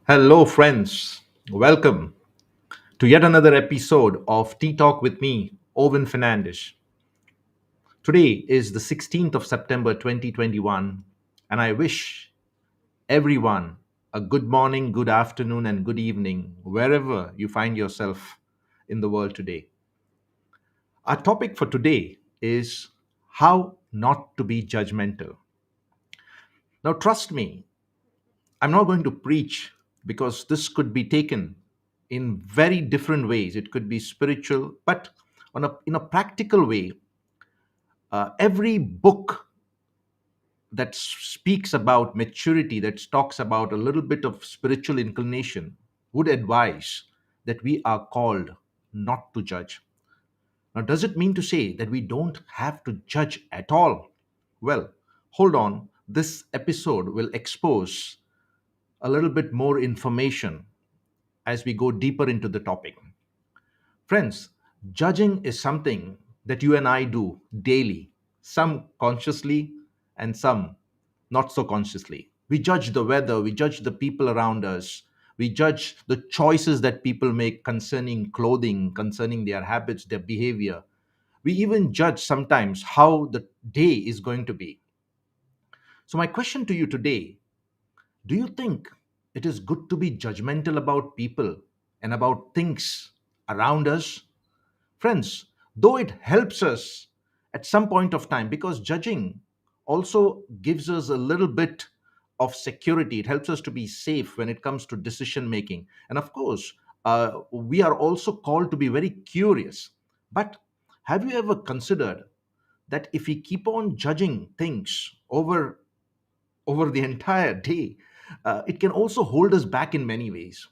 Hello, friends. Welcome to yet another episode of Tea Talk with me, Owen Fernandes. Today is the 16th of September 2021, and I wish everyone a good morning, good afternoon, and good evening, wherever you find yourself in the world today. Our topic for today is how not to be judgmental. Now, trust me, I'm not going to preach because this could be taken in very different ways. It could be spiritual, but in a practical way, every book that speaks about maturity, that talks about a little bit of spiritual inclination, would advise that we are called not to judge. Now, does it mean to say that we don't have to judge at all? Well, hold on. This episode will expose a little bit more information as we go deeper into the topic. Friends, judging is something that you and I do daily, some consciously and some not so consciously. We judge the weather, we judge the people around us, we judge the choices that people make concerning clothing, concerning their habits, their behavior. We even judge sometimes how the day is going to be. So, my question to you today: do you think it is good to be judgmental about people and about things around us? Friends, though it helps us at some point of time, because judging also gives us a little bit of security, it helps us to be safe when it comes to decision making. And of course, we are also called to be very curious. But have you ever considered that if we keep on judging things over the entire day, it can also hold us back in many ways.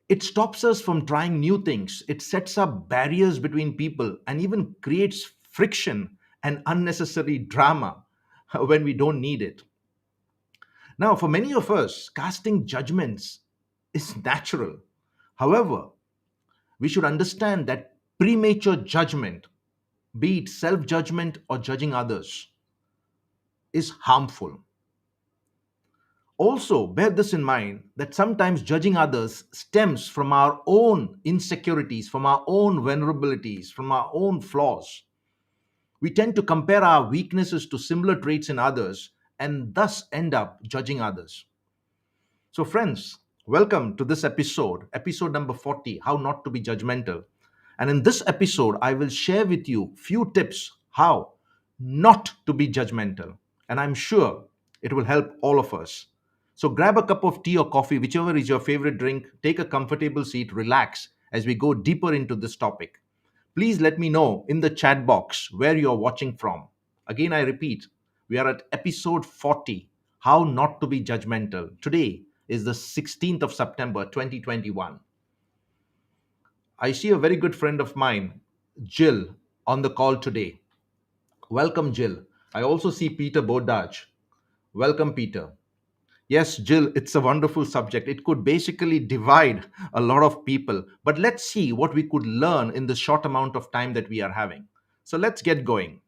It stops us from trying new things. It sets up barriers between people and even creates friction and unnecessary drama when we don't need it. Now, for many of us, casting judgments is natural. However, we should understand that premature judgment, be it self judgment or judging others, is harmful. Also, bear this in mind that sometimes judging others stems from our own insecurities, from our own vulnerabilities, from our own flaws. We tend to compare our weaknesses to similar traits in others and thus end up judging others. So, friends, welcome to this episode, episode number 40, How Not to Be Judgmental. And in this episode, I will share with you few tips how not to be judgmental. And I'm sure it will help all of us. So grab a cup of tea or coffee, whichever is your favorite drink, take a comfortable seat, relax as we go deeper into this topic. Please let me know in the chat box where you're watching from. Again, I repeat, we are at episode 40, How Not to Be Judgmental. Today is the 16th of September, 2021. I see a very good friend of mine, Jill, on the call today. Welcome, Jill. I also see Peter Bodaj. Welcome, Peter. Yes, Jill, it's a wonderful subject. It could basically divide a lot of people, but let's see what we could learn in the short amount of time that we are having. So let's get going.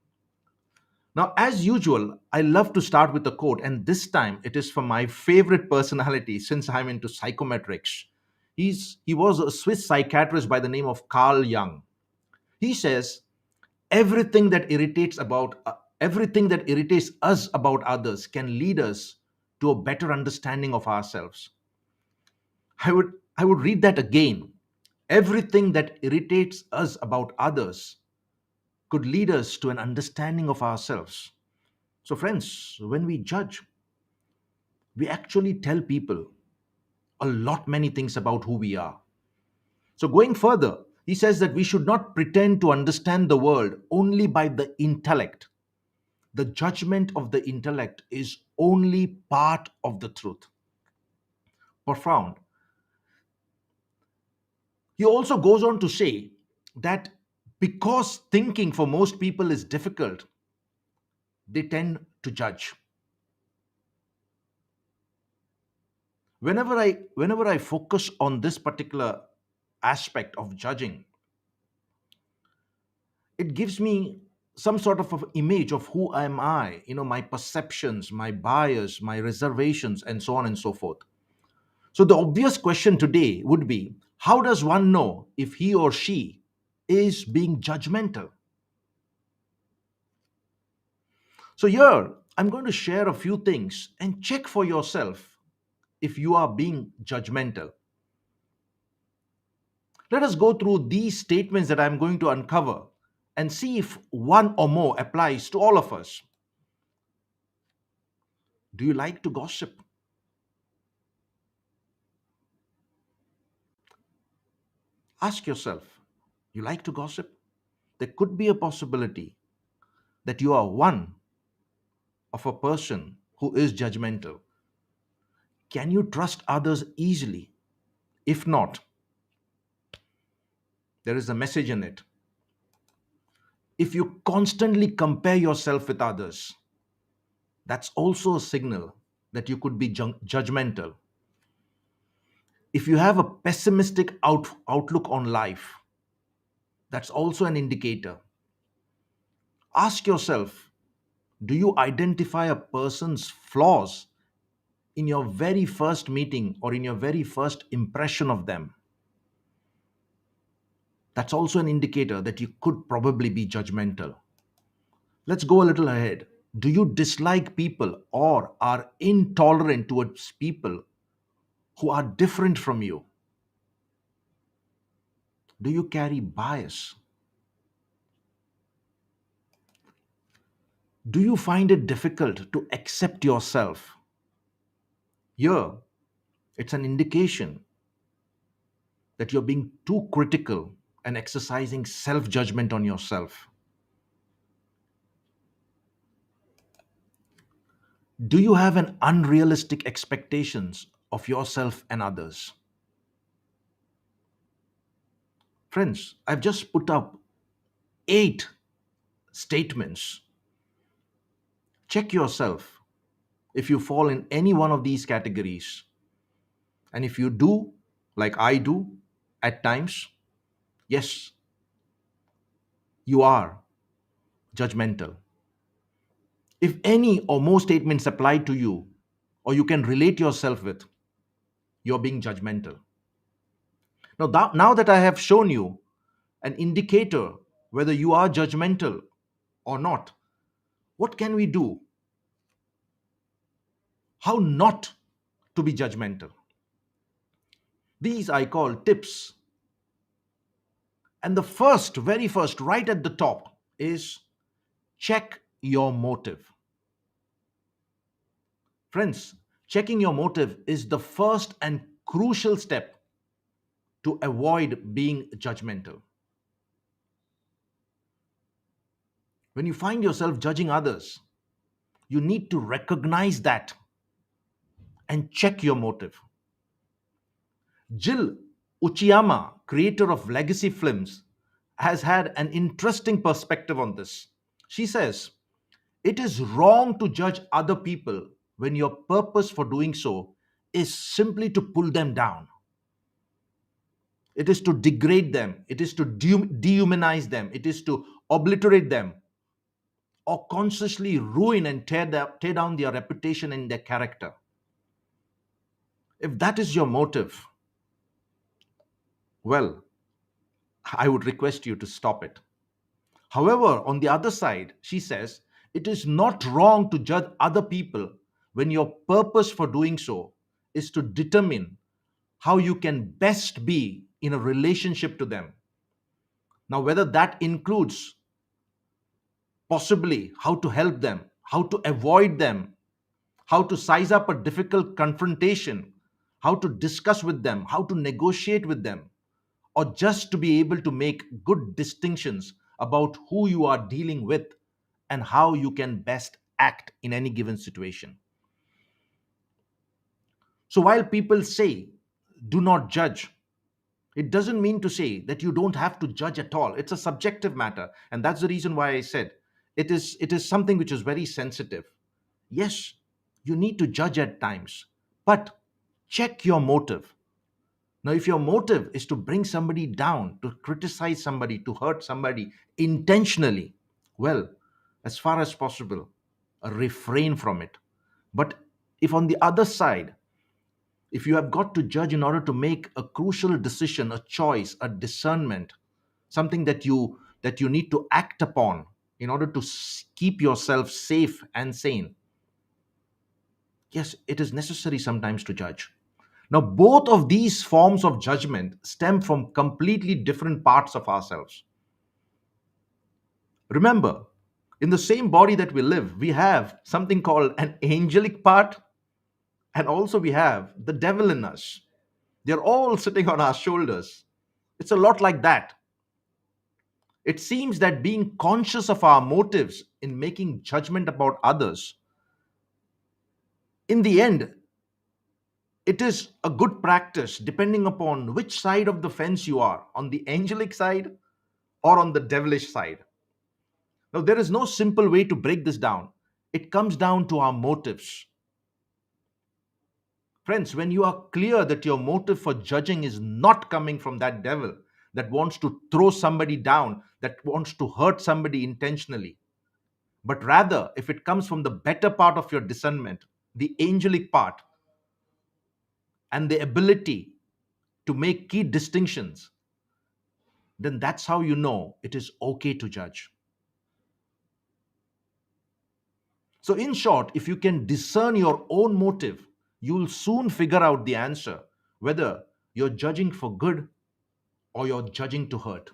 Now, as usual, I love to start with a quote, and this time it is from my favorite personality since I'm into psychometrics. He was a Swiss psychiatrist by the name of Karl Young. He says everything that everything that irritates us about others can lead us to a better understanding of ourselves. I would read that again. Everything that irritates us about others could lead us to an understanding of ourselves. So, friends, when we judge, we actually tell people a lot many things about who we are. So, going further, he says that we should not pretend to understand the world only by the intellect. The judgment of the intellect is only part of the truth. Profound. He also goes on to say that because thinking for most people is difficult, they tend to judge. Whenever I focus on this particular aspect of judging, it gives me some sort of image of who am I, my perceptions, my bias, my reservations, and so on and so forth. So the obvious question today would be, how does one know if he or she is being judgmental? So here I'm going to share a few things and check for yourself if you are being judgmental. Let us go through these statements that I'm going to uncover and see if one or more applies to all of us. Do you like to gossip? Ask yourself, you like to gossip? There could be a possibility that you are one of a person who is judgmental. Can you trust others easily? If not, there is a message in it. If you constantly compare yourself with others, that's also a signal that you could be judgmental. If you have a pessimistic outlook on life, that's also an indicator. Ask yourself, do you identify a person's flaws in your very first meeting or in your very first impression of them? That's also an indicator that you could probably be judgmental. Let's go a little ahead. Do you dislike people or are intolerant towards people who are different from you? Do you carry bias? Do you find it difficult to accept yourself? Here, it's an indication that you're being too critical and exercising self judgment on yourself. Do you have an unrealistic expectations of yourself and others? Friends, I've just put up 8 statements. Check yourself if you fall in any one of these categories. And if you do, like I do at times, yes, you are judgmental. If any or more statements apply to you or you can relate yourself with, you're being judgmental. Now that I have shown you an indicator whether you are judgmental or not, what can we do? How not to be judgmental? These I call tips. And the very first, right at the top, is check your motive. Friends, checking your motive is the first and crucial step to avoid being judgmental. When you find yourself judging others, you need to recognize that and check your motive. Jill Uchiyama, creator of Legacy Films, has had an interesting perspective on this. She says, it is wrong to judge other people when your purpose for doing so is simply to pull them down. It is to degrade them. It is to dehumanize them. It is to obliterate them or consciously ruin and tear down their reputation and their character. If that is your motive, well, I would request you to stop it. However, on the other side, she says, it is not wrong to judge other people when your purpose for doing so is to determine how you can best be in a relationship to them. Now, whether that includes possibly how to help them, how to avoid them, how to size up a difficult confrontation, how to discuss with them, how to negotiate with them, or just to be able to make good distinctions about who you are dealing with and how you can best act in any given situation. So while people say, do not judge, it doesn't mean to say that you don't have to judge at all. It's a subjective matter. And that's the reason why I said it is something which is very sensitive. Yes, you need to judge at times, but check your motive. Now, if your motive is to bring somebody down, to criticize somebody, to hurt somebody intentionally, well, as far as possible, refrain from it. But if on the other side, if you have got to judge in order to make a crucial decision, a choice, a discernment, something that you need to act upon in order to keep yourself safe and sane, yes, it is necessary sometimes to judge. Now, both of these forms of judgment stem from completely different parts of ourselves. Remember, in the same body that we live, we have something called an angelic part, and also we have the devil in us. They're all sitting on our shoulders. It's a lot like that. It seems that being conscious of our motives in making judgment about others, in the end, it is a good practice depending upon which side of the fence you are, on the angelic side or on the devilish side. Now, there is no simple way to break this down. It comes down to our motives. Friends, when you are clear that your motive for judging is not coming from that devil that wants to throw somebody down, that wants to hurt somebody intentionally, but rather if it comes from the better part of your discernment, the angelic part, and the ability to make key distinctions, then that's how you know it is okay to judge. So, in short, if you can discern your own motive, you'll soon figure out the answer whether you're judging for good or you're judging to hurt.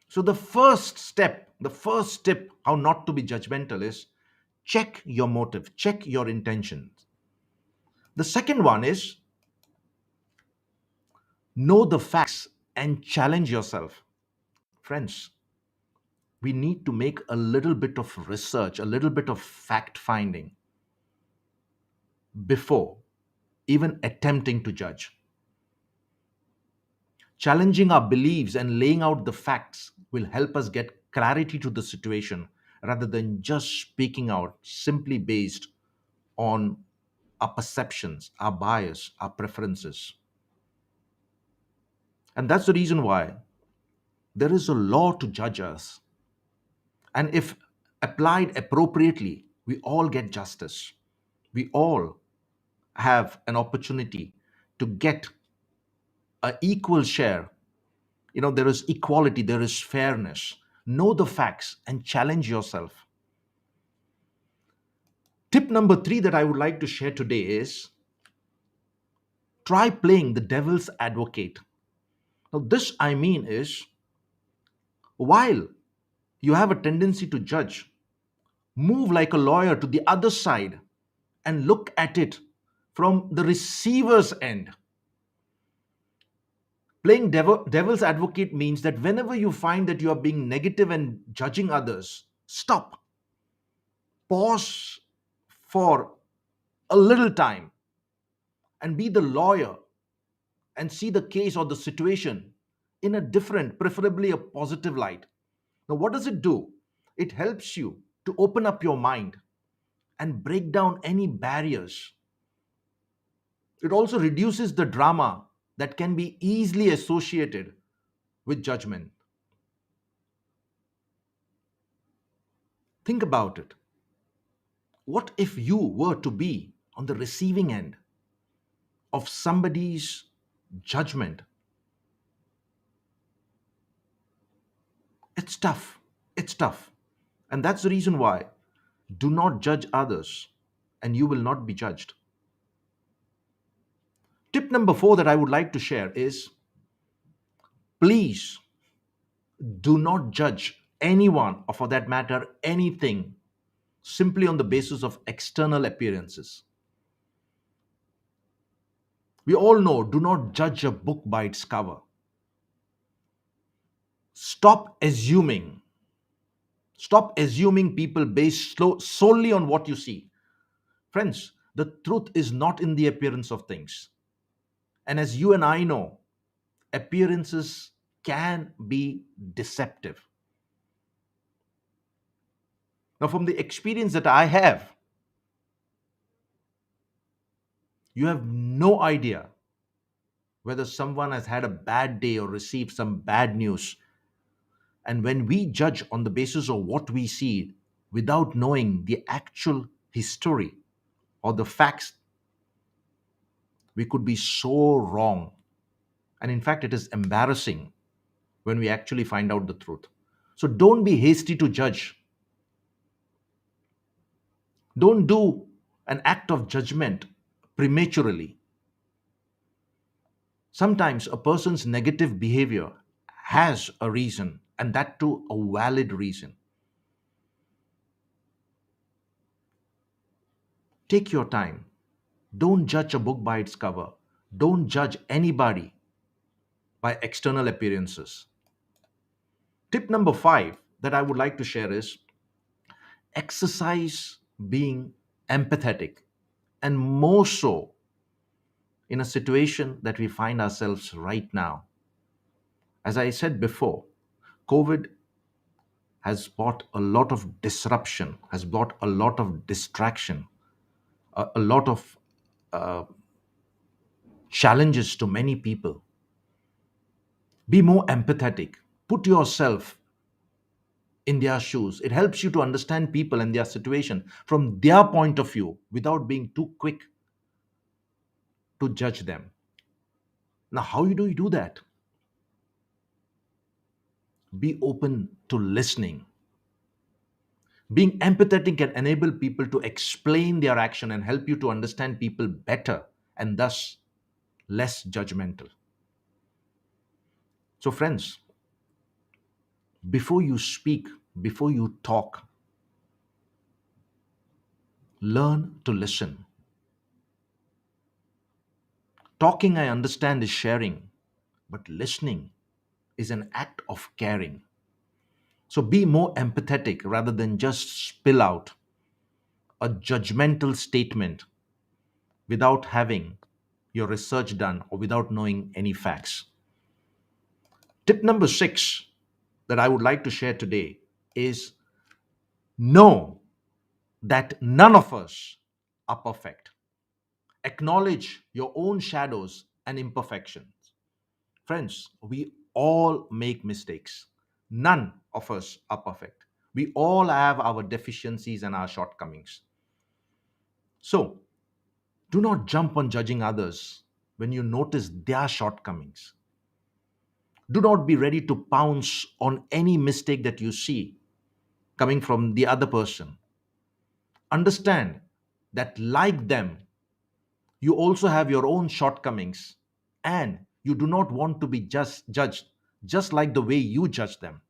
So, the first step how not to be judgmental is check your motive, check your intentions. The second one is know the facts and challenge yourself. Friends, we need to make a little bit of research, a little bit of fact finding before even attempting to judge. Challenging our beliefs and laying out the facts will help us get clarity to the situation rather than just speaking out simply based on our perceptions, our bias, our preferences. And that's the reason why there is a law to judge us. And if applied appropriately, we all get justice. We all have an opportunity to get an equal share. There is equality, there is fairness. Know the facts and challenge yourself. Tip number 3 that I would like to share today is try playing the devil's advocate. Now, this I mean is while you have a tendency to judge, move like a lawyer to the other side and look at it from the receiver's end. Playing devil's advocate means that whenever you find that you are being negative and judging others, stop, pause for a little time, and be the lawyer and see the case or the situation in a different, preferably a positive light. Now, what does it do? It helps you to open up your mind and break down any barriers. It also reduces the drama that can be easily associated with judgment. Think about it. What if you were to be on the receiving end of somebody's judgment, it's tough. It's tough. And that's the reason why do not judge others and you will not be judged. Tip number 4 that I would like to share is, please do not judge anyone, or for that matter, anything, simply on the basis of external appearances. We all know, do not judge a book by its cover. Stop assuming. Stop assuming people based solely on what you see. Friends, the truth is not in the appearance of things. And as you and I know, appearances can be deceptive. Now, from the experience that I have, you have no idea whether someone has had a bad day or received some bad news. And when we judge on the basis of what we see without knowing the actual history or the facts, we could be so wrong. And in fact, it is embarrassing when we actually find out the truth. So don't be hasty to judge. Don't do an act of judgment prematurely. Sometimes a person's negative behavior has a reason, and that too a valid reason. Take your time. Don't judge a book by its cover. Don't judge anybody by external appearances. Tip number 5 that I would like to share is, exercise being empathetic, and more so in a situation that we find ourselves right now. As I said before, COVID has brought a lot of disruption, has brought a lot of distraction, a lot of uh, challenges to many people. Be more empathetic. Put yourself in their shoes. It helps you to understand people and their situation from their point of view without being too quick to judge them. Now, how do you do that? Be open to listening. Being empathetic can enable people to explain their action and help you to understand people better and thus less judgmental. So, friends, before you speak, before you talk, learn to listen. Talking, I understand, is sharing, but listening is an act of caring. So be more empathetic rather than just spill out a judgmental statement without having your research done or without knowing any facts. Tip number 6 that I would like to share today is, know that none of us are perfect. Acknowledge your own shadows and imperfections. Friends, we all make mistakes. None of us are perfect. We all have our deficiencies and our shortcomings. So, do not jump on judging others when you notice their shortcomings. Do not be ready to pounce on any mistake that you see coming from the other person. Understand that, like them, you also have your own shortcomings, and you do not want to be just judged just like the way you judge them.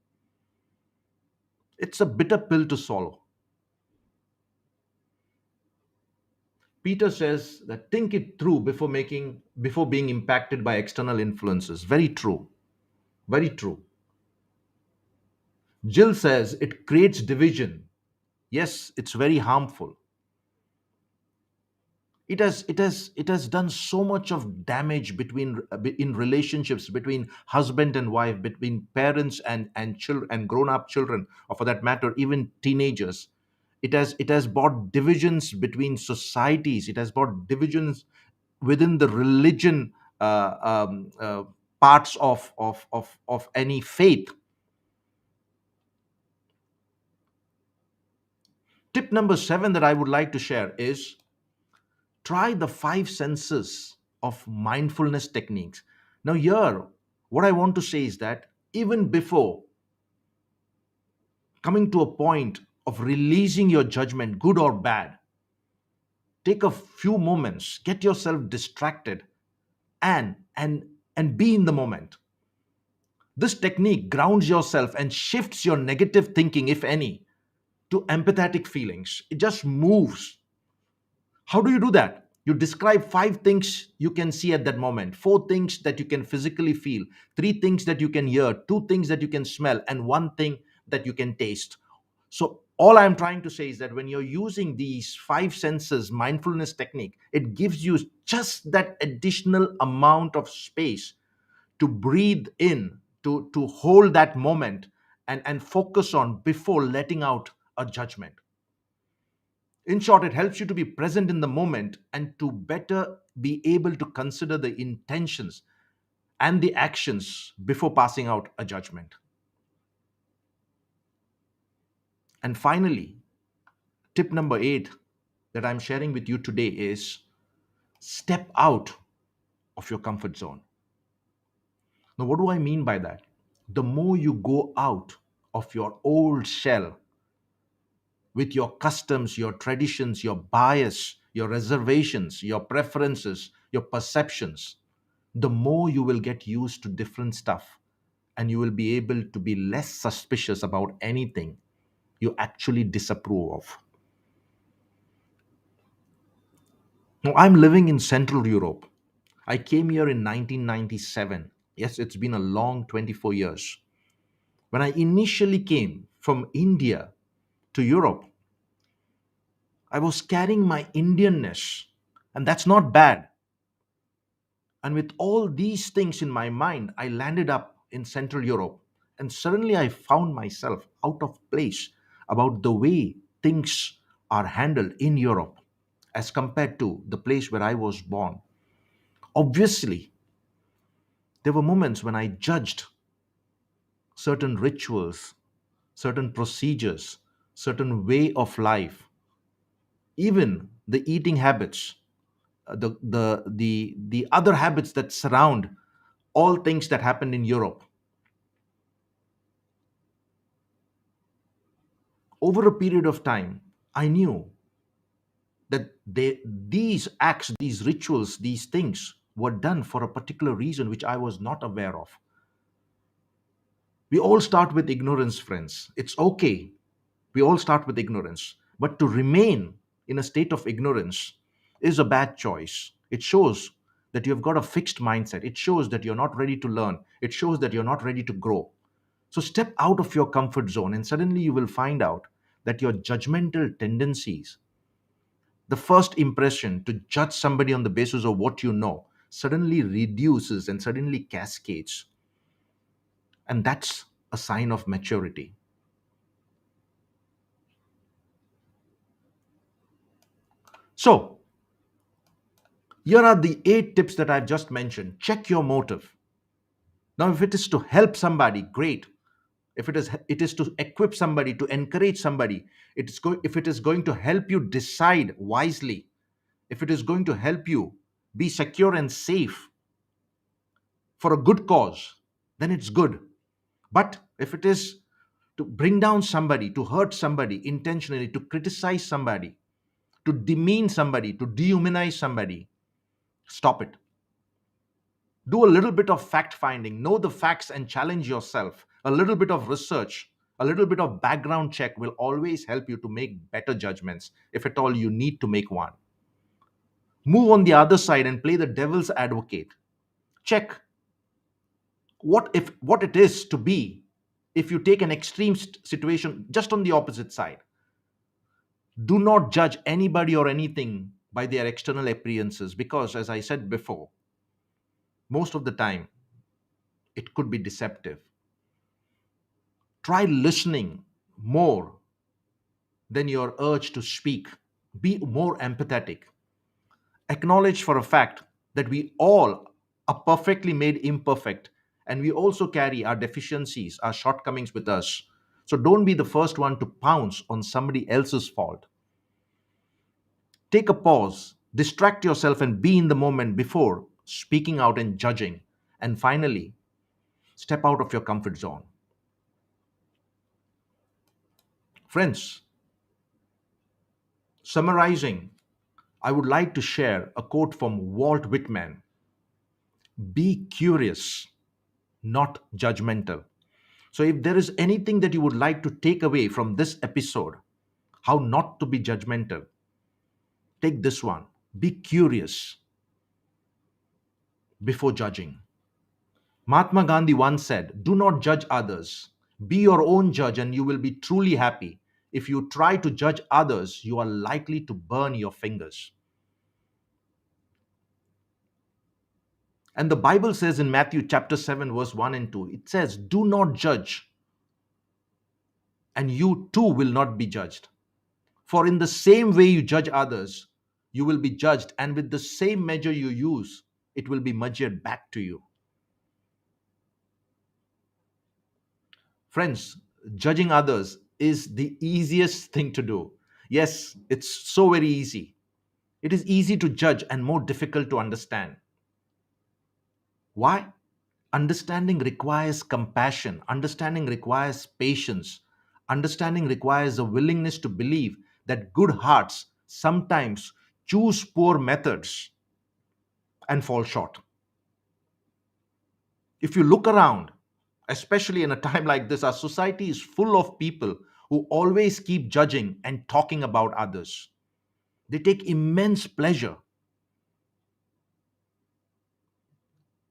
It's a bitter pill to swallow. Peter says that think it through before being impacted by external influences. Very true. Very true. Jill says it creates division. Yes, it's very harmful. It has done so much of damage in relationships between husband and wife, between parents and children and grown up children, or for that matter even teenagers. It has brought divisions between societies. It has brought divisions within the religion, parts of any faith. Tip number 7 that I would like to share is Try the five senses of mindfulness techniques. Now, here, what I want to say is that even before coming to a point of releasing your judgment, good or bad, take a few moments, get yourself distracted, and be in the moment. This technique grounds yourself and shifts your negative thinking, if any, to empathetic feelings. It just moves. How do you do that? You describe five things you can see at that moment, four things that you can physically feel, three things that you can hear, two things that you can smell, and one thing that you can taste. So, all I'm trying to say is that when you're using these five senses mindfulness technique, it gives you just that additional amount of space to breathe in, to hold that moment and focus on before letting out a judgment. In short, it helps you to be present in the moment and to better be able to consider the intentions and the actions before passing out a judgment. And finally, tip number 8 that I'm sharing with you today is step out of your comfort zone. Now, what do I mean by that? The more you go out of your old shell with your customs, your traditions, your bias, your reservations, your preferences, your perceptions, the more you will get used to different stuff and you will be able to be less suspicious about anything you actually disapprove of. Now, I'm living in Central Europe. I came here in 1997. Yes, it's been a long 24 years. When I initially came from India to Europe, I was carrying my Indianness, and that's not bad. And with all these things in my mind, I landed up in Central Europe. And suddenly I found myself out of place about the way things are handled in Europe as compared to the place where I was born. Obviously, there were moments when I judged certain rituals, certain procedures, certain way of life, even the eating habits, the other habits that surround all things that happened in Europe. Over a period of time, I knew that these acts, these rituals, these things were done for a particular reason which I was not aware of. We all start with ignorance, friends. It's okay. We all start with ignorance. But to remain in a state of ignorance is a bad choice. It shows that you've got a fixed mindset. It shows that you're not ready to learn. It shows that you're not ready to grow. So step out of your comfort zone, and suddenly you will find out that your judgmental tendencies, the first impression to judge somebody on the basis of what you know, suddenly reduces and suddenly cascades. And that's a sign of maturity. So, here are the 8 tips that I've just mentioned. Check your motive. Now, if it is to help somebody, great. If it is to equip somebody, to encourage somebody, if it is going to help you decide wisely, if it is going to help you be secure and safe for a good cause, then it's good. But if it is to bring down somebody, to hurt somebody intentionally, to criticize somebody, to demean somebody, to dehumanize somebody, stop it. Do a little bit of fact finding, know the facts and challenge yourself. A little bit of research, a little bit of background check will always help you to make better judgments, if at all you need to make one. Move on the other side and play the devil's advocate. Check what it is to be if you take an extreme situation just on the opposite side. Do not judge anybody or anything by their external appearances, because as I said before, most of the time it could be deceptive. Try listening more than your urge to speak. Be more empathetic. Acknowledge for a fact that we all are perfectly made imperfect, and we also carry our deficiencies, our shortcomings with us. So don't be the first one to pounce on somebody else's fault. Take a pause, Distract yourself and be in the moment before speaking out and judging. And finally, step out of your comfort zone. Friends, summarizing, I would like to share a quote from Walt Whitman: Be curious, not judgmental. So, if there is anything that you would like to take away from this episode, how not to be judgmental, take this one: be curious before judging. Mahatma Gandhi once said, "Do not judge others. Be your own judge, and you will be truly happy. If you try to judge others, you are likely to burn your fingers." And the Bible says in Matthew chapter 7, verse 1 and 2, it says, "Do not judge, and you too will not be judged. For in the same way you judge others, you will be judged, and with the same measure you use, it will be measured back to you." Friends, judging others is the easiest thing to do. Yes, it's so very easy. It is easy to judge and more difficult to understand. Why? Understanding requires compassion, understanding requires patience, understanding requires a willingness to believe that good hearts sometimes choose poor methods and fall short. If you look around, especially in a time like this, our society is full of people who always keep judging and talking about others. They take immense pleasure.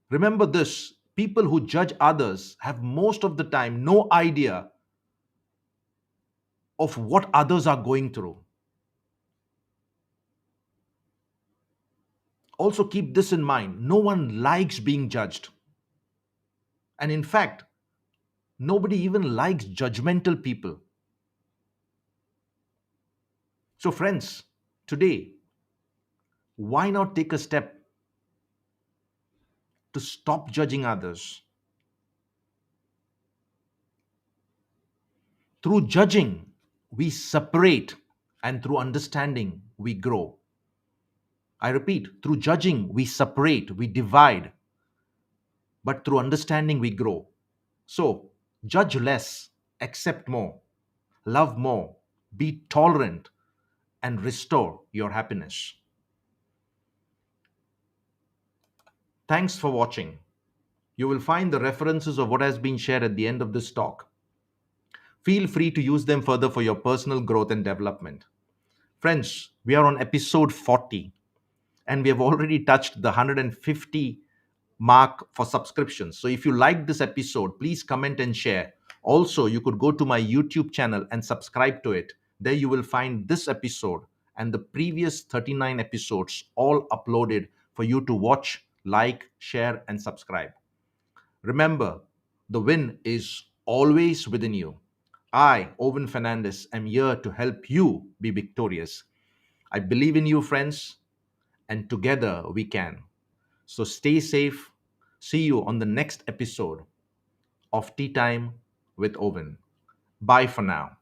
Remember this: people who judge others have most of the time no idea of what others are going through. Also, keep this in mind: no one likes being judged. And in fact, nobody even likes judgmental people. So, friends, today, why not take a step to stop judging others? Through judging, we separate, and through understanding, we grow. I repeat, through judging, we separate, we divide, but through understanding, we grow. So, judge less, accept more, love more, be tolerant, and restore your happiness. Thanks for watching. You will find the references of what has been shared at the end of this talk. Feel free to use them further for your personal growth and development. Friends, we are on episode 40, and we have already touched the 150 mark for subscriptions. So if you like this episode, please comment and share. Also, you could go to my YouTube channel and subscribe to it. There you will find this episode and the previous 39 episodes all uploaded for you to watch, like, share, and subscribe. Remember, the win is always within you. I, Owen Fernandez, am here to help you be victorious. I believe in you, friends, and together we can. So stay safe. See you on the next episode of Tea Time with Owen. Bye for now.